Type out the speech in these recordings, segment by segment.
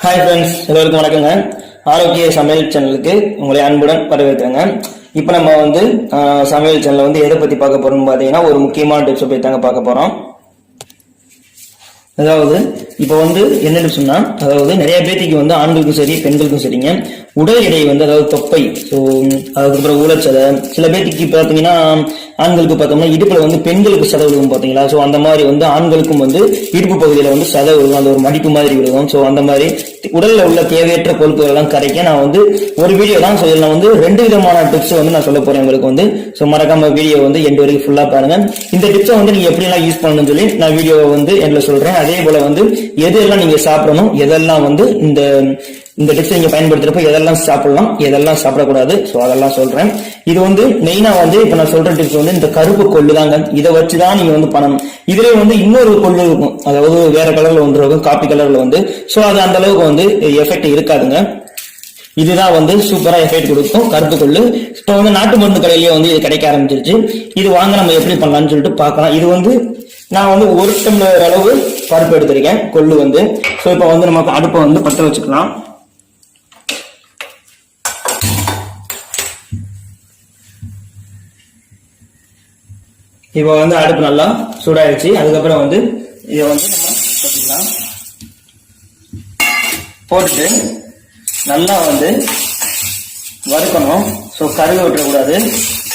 Hi friends, எல்லோருக்கும் வணக்கங்க. ஆரோக்கிய சமையல் சேனலுக்கு உங்களை அன்புடன் வரவேற்கிறேங்க. இப்போ நம்ம சமையல் சேனல்ல எதை பத்தி பார்க்க போறோம்னு பார்த்தீங்கன்னா, ஒரு முக்கியமான டிப்ஸை பற்றி தாங்க பார்க்க போறோம். அதாவது இப்போ என்ன டிப்ஸ்னா, அதாவது நிறைய பேத்திக்கு ஆண்களுக்கும் சரி பெண்களுக்கும் சரிங்க, உடல் எடை அதாவது தொப்பை, ஸோ அதுக்கப்புறம் ஊழச்சதை, சில பேத்திக்கு பார்த்தீங்கன்னா ஆண்களுக்கு பார்த்தோம்னா இடுப்புல பெண்களுக்கு சதை விழுகும் பார்த்தீங்களா. ஸோ அந்த மாதிரி ஆண்களுக்கும் இடுப்பு பகுதியில் சதை விழுகும், அந்த ஒரு மடிப்பு மாதிரி விழுகும். ஸோ அந்த மாதிரி உடல்ல உள்ள தேவையற்ற கொழுப்புகள் எல்லாம் கரைக்க நான் ஒரு வீடியோ தான். ஸோ இதில் நான் 2 விதமான டிப்ஸ் நான் சொல்ல போறேன் உங்களுக்கு. ஸோ மறக்காம வீடியோ எண்டு வரைக்கும் ஃபுல்லா பாருங்க. இந்த டிப்ஸை நீங்க எப்படி எல்லாம் யூஸ் பண்ணணும்னு சொல்லி நான் வீடியோ எண்ட்ல சொல்றேன். அதே போல எதெல்லாம் நீங்க சாப்பிடணும், எதெல்லாம் இந்த டிப்ஸ் நீங்க பயன்படுத்துறப்ப எதெல்லாம் சாப்பிடலாம், எதெல்லாம் சாப்பிடக்கூடாது, சோ அதெல்லாம் சொல்றேன். இது மெயினா இப்ப நான் சொல்ற டிப்ஸ் இந்த கருப்பு கொள்ளு தாங்க. இதை வச்சுதான் நீங்க பண்ணணும். இதுல இன்னொரு கொள்ளு இருக்கும், அதாவது வேற கலர்ல இருக்கும், காப்பி கலர்ல சோ அது அந்த அளவுக்கு எஃபெக்ட் இருக்காதுங்க. இதுதான் சூப்பரா எஃபெக்ட் கொடுக்கும் கருப்பு கொள்ளு. இப்போ நாட்டு மருந்து கடையிலேயே இது கிடைக்க ஆரம்பிச்சிருச்சு. இது வாங்க நம்ம எப்படி பண்ணலாம்னு சொல்லிட்டு பார்க்கலாம். இது நான் 1 டம்ளர் அளவு பருப்பு எடுத்திருக்கேன், கொள்ளு சோ இப்போ நம்ம அடுப்பை பற்ற வச்சுக்கலாம். இப்போ அடுப்பு நல்லா சூடாயிடுச்சு. அதுக்கப்புறம் இதை நம்ம போட்டுக்கலாம். போட்டுட்டு நல்லா வறுக்கணும். ஸோ கருக விட்டுறக்கூடாது,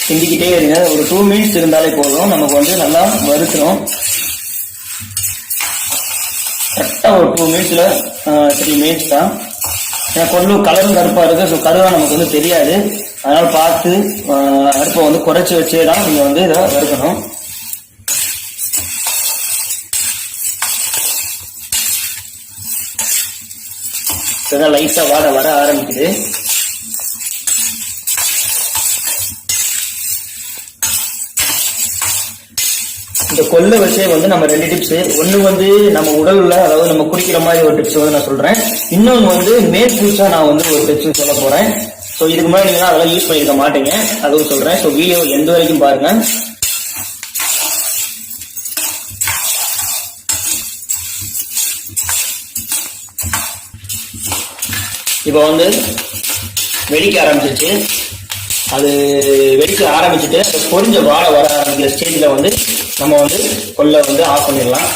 கிண்டிக்கிட்டே இருங்க. ஒரு 2 மினிட்ஸ் இருந்தாலே போதும். நமக்கு நல்லா வறுக்கணும். கரெக்டாக ஒரு 2 மினிட்ஸ்ல 3 மினிட்ஸ் தான். ஏன்னா கொள்ளு கலரும் கருப்பா இருக்கு. ஸோ கருவா நமக்கு தெரியாது. அதனால பார்த்து அடுப்பை குறைச்சி வச்சே தான் நீங்க இதை வறுக்கணும். லைட்டா வாட வர ஆரம்பிக்குது. இந்த கொள்ளை வச்சே நம்ம 2 டிப்ஸ். ஒண்ணு நம்ம உடல்ல, அதாவது நம்ம குடிக்கிற மாதிரி ஒரு டிப்ஸ் நான் சொல்றேன். இன்னொன்னு மேற்பூச்சா நான் ஒரு டிப்ஸ் சொல்ல போறேன். ஸோ இதுக்கு முன்னாடி நீங்க அதெல்லாம் யூஸ் பண்ணிருக்க மாட்டீங்க, அதுவும் சொல்றேன். ஸோ வீடியோ எந்த வரைக்கும் பாருங்க. இப்போ வெடிக்க ஆரம்பிச்சிருச்சு. அது வெடிக்க ஆரம்பிச்சுட்டு பொரிஞ்ச வாழை வர ஆரம்பிக்கிற ஸ்டேஜ்ல நம்ம கொள்ளை ஆஃப் பண்ணிடலாம்.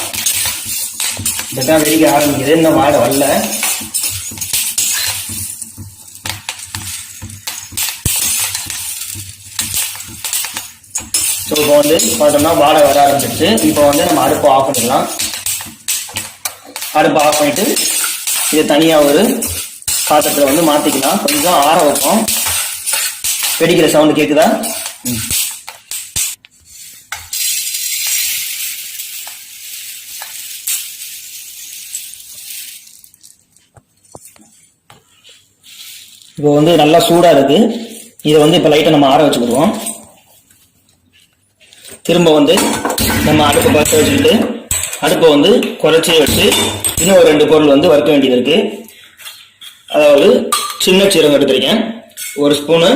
இதுதான் வெடிக்க ஆரம்பிக்குது, இன்னும் வாழை வரல. ஸோ இப்போ பார்த்தோம்னா வாழை வர ஆரம்பிச்சிருச்சு. இப்போ நம்ம அடுப்பை ஆஃப் பண்ணிடலாம். அடுப்பை ஆஃப் பண்ணிட்டு இதை தனியா ஒரு பாத்திரத்துல மாத்திக்கலாம். கொஞ்சம் ஆற வைப்போம். வெடிக்கிற சவுண்ட் கேக்குதா? இப்போ நல்லா சூடா இருக்கு. இதை இப்ப லைட்டா நம்ம ஆற வச்சுக்கிடுவோம். திரும்ப நம்ம அடுப்பை பற்ற வச்சுக்கிட்டு அடுப்பை குறைச்சி வச்சு இன்னும் ஒரு 2 பொருள் வறுக்க வேண்டியது இருக்கு. அதாவது சின்ன சீரகம் எடுத்திருக்கேன், 1 ஸ்பூனு,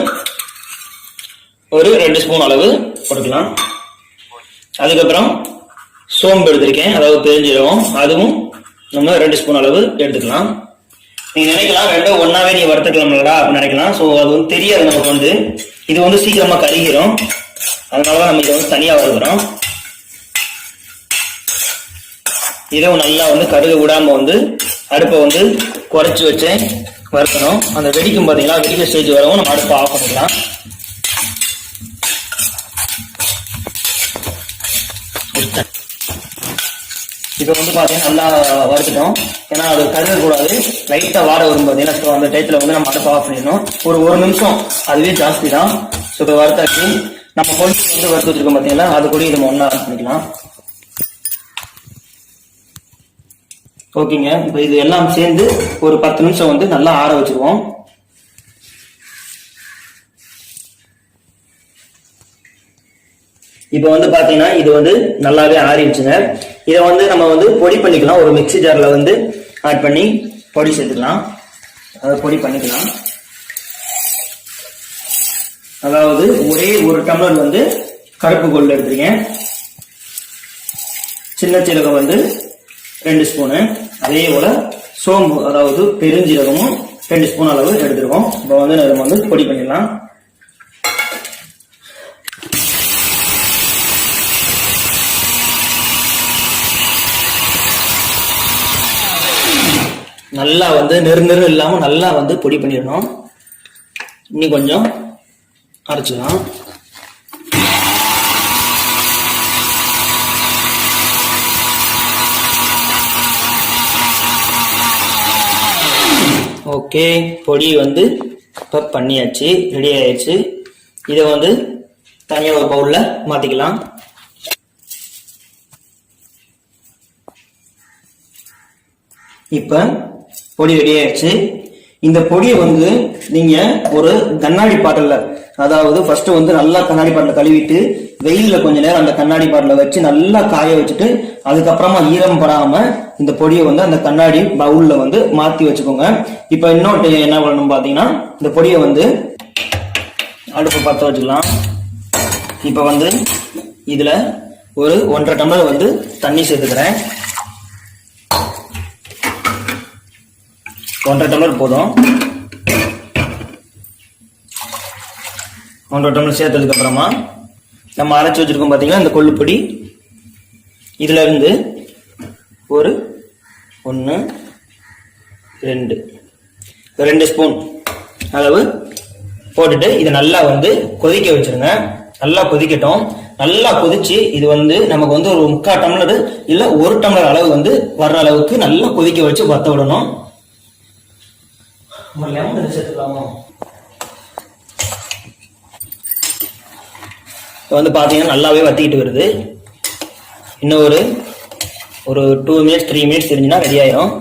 ஒரு 2 ஸ்பூன் அளவு போட்டுக்கலாம். அதுக்கப்புறம் சோம்பு எடுத்திருக்கேன், அதாவது பெருஞ்சீரகம், அதுவும் நம்ம 2 ஸ்பூன் அளவு எடுத்துக்கலாம். நீங்க நினைக்கலாம் 2 ஒன்னாவே நீங்க வறுத்துக்கலாம்லடா அப்படின்னு நினைக்கலாம். ஸோ அது தெரியாது நமக்கு. இது சீக்கிரமா கருகிரும். அதனாலதான் நம்ம இதை தனியா வறுக்கிறோம். இதுவும் நல்லா கருக விடாம அடுப்பை குறைச்சி வச்சு வறுக்கணும். அந்த வெடிக்கும் பாத்தீங்களா, வெடிக்க ஸ்டேஜ் வரவும் நம்ம அடுப்பை ஆஃப் பண்ணிக்கலாம். இப்போ பாத்தீங்கன்னா நல்லா வறுத்துட்டோம். ஏன்னா அது கருகக்கூடாது, லைட்டா வாட வரும் பாத்தீங்கன்னா. ஸோ அந்த டயத்துல நம்ம அடுப்பை ஆஃப் பண்ணிடணும். ஒரு 1 நிமிஷம், அதுவே ஜாஸ்தி தான். ஸோ இப்போ வறுத்தாச்சு. நம்ம கொண்டு வறுத்து வச்சிருக்கோம் பாத்தீங்களா, அது கூட நம்ம ஒண்ணா ஆட் பண்ணிக்கலாம். ஓகேங்க. இப்போ இது எல்லாம் சேர்ந்து ஒரு 10 நிமிஷம் நல்லா ஆற வச்சிருவோம். இப்போ பாத்தீங்கன்னா இது நல்லாவே ஆறிடுச்சுங்க. இதை நம்ம பொடி பண்ணிக்கலாம். ஒரு மிக்ஸி ஜார்ல ஆட் பண்ணி பொடி சேர்த்துக்கலாம். அதை பொடி பண்ணிக்கலாம். அதாவது ஒரே 1 டம்ளர் கருப்பு கொள்ளு எடுத்துருக்கேன். சின்ன சீரகம் 2 ஸ்பூனு, அதே போல சோம்பு அதாவது பெருஞ்சீரகமும் 2 ஸ்பூன் அளவு எடுத்துருக்கோம். இப்போ வந்து நம்ம வந்து பொடி பண்ணிடலாம். நல்லா வந்து நெரு இல்லாம நல்லா வந்து பொடி பண்ணிடணும். இன்னும் கொஞ்சம் அரைச்சிக்கலாம். ஓகே, பொடி வந்து இப்போ பண்ணியாச்சு, ரெடி ஆயிடுச்சு. இதை வந்து தனியாக ஒரு பவுல்ல மாத்திக்கலாம். இப்ப பொடி ரெடி ஆயிடுச்சு. இந்த பொடியை வந்து நீங்க ஒரு கண்ணாடி பாட்டில, அதாவது ஃபர்ஸ்ட் வந்து நல்லா கண்ணாடி பாட்டில கழுவிட்டு வெயில்ல கொஞ்ச நேரம் அந்த கண்ணாடி பாட்டில வச்சு நல்லா காய வச்சுட்டு அதுக்கப்புறமா ஈரம் படாம இந்த பொடியை வந்து அந்த கண்ணாடி பவுல்ல வந்து மாத்தி வச்சுக்கோங்க. இப்ப இன்னொரு என்ன பண்ணணும் பாத்தீங்கன்னா, இந்த பொடியை வந்து அடுப்பு பத்த வச்சுக்கலாம். இப்ப வந்து இதுல ஒரு 1.5 டம்ளர் வந்து தண்ணி சேர்த்துக்கிறேன். 1.5 டம்ளர் போதும். 1.5 டம்ளர் சேர்த்ததுக்கு அப்புறமா நம்ம அரைச்சி வச்சிருக்கோம் பாத்தீங்கன்னா இந்த கொள்ளுப்பொடி, இதுல இருந்து ஒரு 1 2 ஸ்பூன் அளவு போட்டுட்டு இதை நல்லா வந்து கொதிக்க வச்சிருங்க. நல்லா கொதிக்கட்டும். நல்லா கொதிச்சு இது வந்து நமக்கு வந்து ஒரு 3/4 டம்ளர் இல்ல 1 டம்ளர் அளவு வந்து வர்ற அளவுக்கு நல்லா கொதிக்க வச்சு வத்த விடணும். லெமன் சேர்த்துக்கலாமா? வந்து பாத்தீங்கன்னா நல்லாவே வத்திக்கிட்டு வருது. இன்னும் ஒரு 2 மினிட்ஸ் 3 மினிட்ஸ் தெரிஞ்சுன்னா ரெடி ஆயிரும்.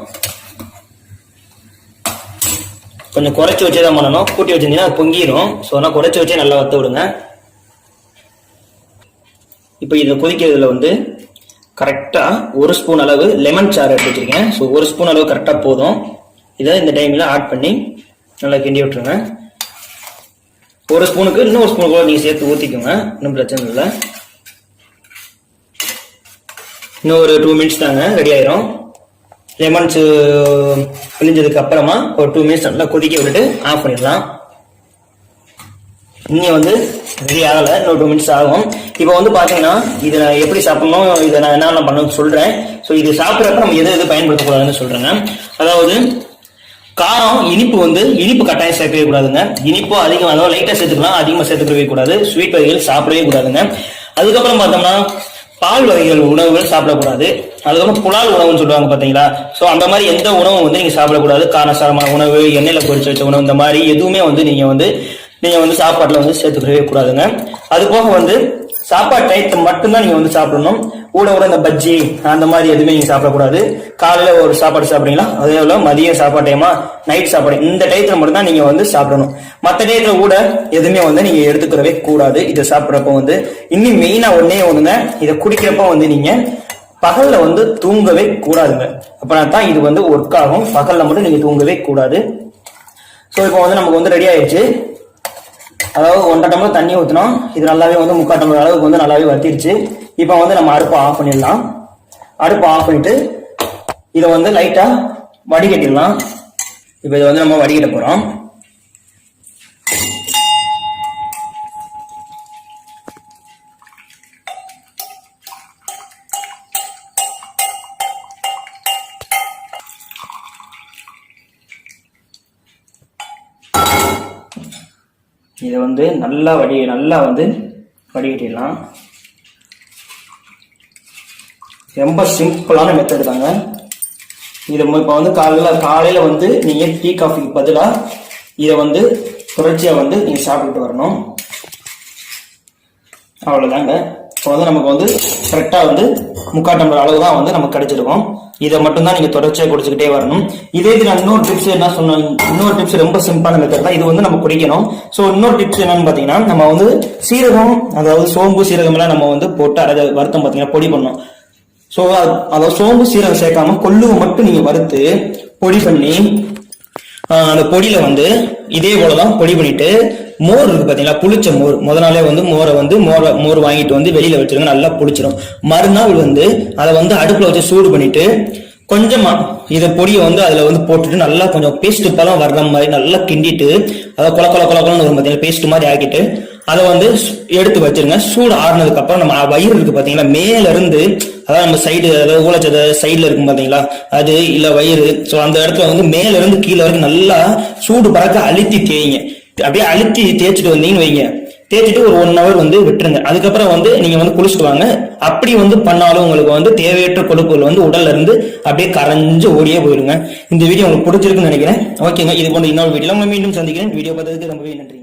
கொஞ்சம் குறைச்சி வச்சே தான் பண்ணணும். கூட்டி வச்சிருந்தீங்கன்னா அது பொங்கிடும். ஸோ நான் குறைச்சி வச்சே நல்லா வத்த விடுங்க. இப்போ இதை கொதிக்கிறதுல வந்து கரெக்டா 1 ஸ்பூன் அளவு லெமன் சாறு எடுத்து வச்சிருக்கேன். ஸோ 1 ஸ்பூன் அளவு கரெக்டா போதும். இதை இந்த டைம்ல ஆட் பண்ணி நல்லா கிண்டி விட்டுருங்க. 1 ஸ்பூனுக்கு இன்னொரு ஸ்பூன் கூட நீங்க சேர்த்து ஊத்திக்கோங்க, இன்னும் பிரச்சனை இல்லை. இன்னும் ஒரு 2 மினிட்ஸ் தாங்க, ரெடி ஆயிரும். லெமன்ஸ் பிழிஞ்சதுக்கு அப்புறமா ஒரு 2 மினிட்ஸ் நல்லா கொதிக்க விட்டுட்டு ஆஃப் பண்ணிடலாம். இன்னும் வந்து ரெடி ஆகலை, இன்னொரு 2 மினிட்ஸ் ஆகும். இப்போ வந்து பாத்தீங்கன்னா இதை நான் எப்படி சாப்பிடணும், இதை நான் என்ன பண்ண சொல்றேன். ஸோ இது சாப்பிட்றப்ப நம்ம எது பயன்படுத்தக்கூடாதுன்னு சொல்றேங்க. அதாவது காரம் இனிப்பு கட்டாயம் சேர்க்கவே கூடாதுங்க. இனிப்பு அதிகம், அதாவது லைட்டா சேர்த்துக்கலாம், அதிகமா சேர்த்துக்கவே கூடாது. ஸ்வீட் வகைகள் சாப்பிடவே கூடாதுங்க. அதுக்கப்புறம் பார்த்தோம்னா பால் வகைகள் உணவுகள் சாப்பிடக்கூடாது. அதுக்கப்புறம் புலால் உணவுன்னு சொல்லுவாங்க பாத்தீங்களா. ஸோ அந்த மாதிரி எந்த உணவும் வந்து நீங்க சாப்பிடக்கூடாது. காரசாரமான உணவு, எண்ணெயில பொரிச்சு வச்ச உணவு, இந்த மாதிரி எதுவுமே வந்து நீங்க வந்து சாப்பாட்டுல வந்து சேர்த்துக்கவே கூடாதுங்க. அது போக வந்து சாப்பாடு டயத்தை மட்டும்தான் நீங்க வந்து சாப்பிடணும். கூட இந்த பஜ்ஜி அந்த மாதிரி எதுவுமே நீங்க சாப்பிடக்கூடாது. காலையில ஒரு சாப்பாடு சாப்பிடுறீங்களா, அதே போல மதியம் சாப்பாடு டைமா, நைட் சாப்பாடு, இந்த டயத்துல மட்டும் தான் நீங்க வந்து சாப்பிடணும். மற்ற டயத்துல கூட எதுவுமே வந்து நீங்க எடுத்துக்கிறவே கூடாது. இதை சாப்பிட்றப்ப வந்து இன்னும் மெயினா ஒண்ணுங்க, இதை குடிக்கிறப்ப வந்து நீங்க பகல்ல வந்து தூங்கவே கூடாதுங்க. அப்படின்னா தான் இது வந்து ஒர்க் ஆகும். பகல்ல மட்டும் நீங்க தூங்கவே கூடாது. ஸோ இப்போ வந்து நமக்கு வந்து ரெடி ஆயிடுச்சு. அதாவது 1.5 டம்ளர் தண்ணி ஊற்றணும். இது நல்லாவே வந்து 3/4 டம்ளர் அளவுக்கு வந்து நல்லாவே வத்திருச்சு. இப்போ வந்து நம்ம அடுப்பை ஆஃப் பண்ணிடலாம். அடுப்பை ஆஃப் பண்ணிட்டு இதை வந்து லைட்டா வடிகட்டிடலாம். இப்போ இதை வந்து நம்ம வடிகட்ட போறோம். இதை வந்து நல்லா வந்து வடிகட்டிடலாம். ரொம்ப சிம்பிளான மெத்தட் தாங்க. இதை இப்போ வந்து காலையில வந்து நீங்க டீ காஃபிக்கு பதிலா இதை வந்து தொடர்ச்சியா வந்து நீங்க சாப்பிட்டு வரணும். அவ்வளவுதாங்க. இப்போ வந்து நமக்கு வந்து கரெக்டா வந்து 3/4 டம்ளர் அளவு தான் வந்து நமக்கு கிடைச்சிருக்கும். இதை மட்டும் தான் நீங்க தொடர்ச்சியா குடிச்சுக்கிட்டே வரணும். இதே இது நான் இன்னொரு டிப்ஸ் என்ன சொன்னேன், இன்னொரு டிப்ஸ் ரொம்ப சிம்பிளான மெத்தட் தான். இது வந்து நம்ம குடிக்கணும். ஸோ இன்னொரு டிப்ஸ் என்னன்னு பாத்தீங்கன்னா, நம்ம வந்து சீரகம், அதாவது சோம்பு சீரகம் எல்லாம் நம்ம வந்து போட்டு அதை வறுத்தம் பாத்தீங்கன்னா பொடி பண்ணோம். ஸோ அதாவது சோம்பு சீரகம் சேர்க்காம கொள்ளுவை மட்டும் நீங்க வறுத்து பொடி பண்ணி அந்த பொடியில வந்து இதே போலதான் பொடி பண்ணிட்டு மோர் இருக்கு பாத்தீங்களா, புளிச்ச மோர், முத நாளே வந்து மோர் வாங்கிட்டு வந்து வெளியில வச்சிருங்க, நல்லா புளிச்சிடும். மறுநாள் வந்து அதை வந்து அடுப்புல வச்சு சூடு பண்ணிட்டு கொஞ்சமா இதை பொடியை வந்து அதுல வந்து போட்டுட்டு நல்லா கொஞ்சம் பேஸ்ட் பழம் வர்ற மாதிரி நல்லா கிண்டிட்டு அதை கொல கொல கொல கொலன்னு வரும் பார்த்தீங்கன்னா பேஸ்ட் மாதிரி ஆக்கிட்டு அதை வந்து எடுத்து வச்சிருங்க. சூடு ஆறுனதுக்கு அப்புறம் நம்ம வயிறு இருக்கு பாத்தீங்களா, மேல இருந்து அதாவது நம்ம சைடு அதாவது ஊழச்சத சைடுல இருக்கும் பாத்தீங்களா அது இல்ல வயிறு, ஸோ அந்த இடத்துல வந்து மேல இருந்து கீழே வரைக்கும் நல்லா சூடு பறக்க அழுத்தி தேய்ங்க. அப்படியே அழுத்தி தேய்ச்சிட்டு வந்தீங்கன்னு வைங்க, தேய்ச்சிட்டு ஒரு 1 hour வந்து விட்டுருங்க. அதுக்கப்புறம் வந்து நீங்க வந்து குளிச்சுட்டு வாங்க. அப்படி வந்து பண்ணாலும் உங்களுக்கு வந்து தேவையற்ற கொழுப்புகள் வந்து உடல்ல இருந்து அப்படியே கரைஞ்சு ஓடியே போயிருங்க. இந்த வீடியோ உங்களுக்கு பிடிச்சிருக்குன்னு நினைக்கிறேன். ஓகேங்க, இது போன்ற இன்னொரு வீடியோல உங்களை மீண்டும் சந்திக்கிறேன். வீடியோ பார்த்ததுக்கு ரொம்பவே நன்றி.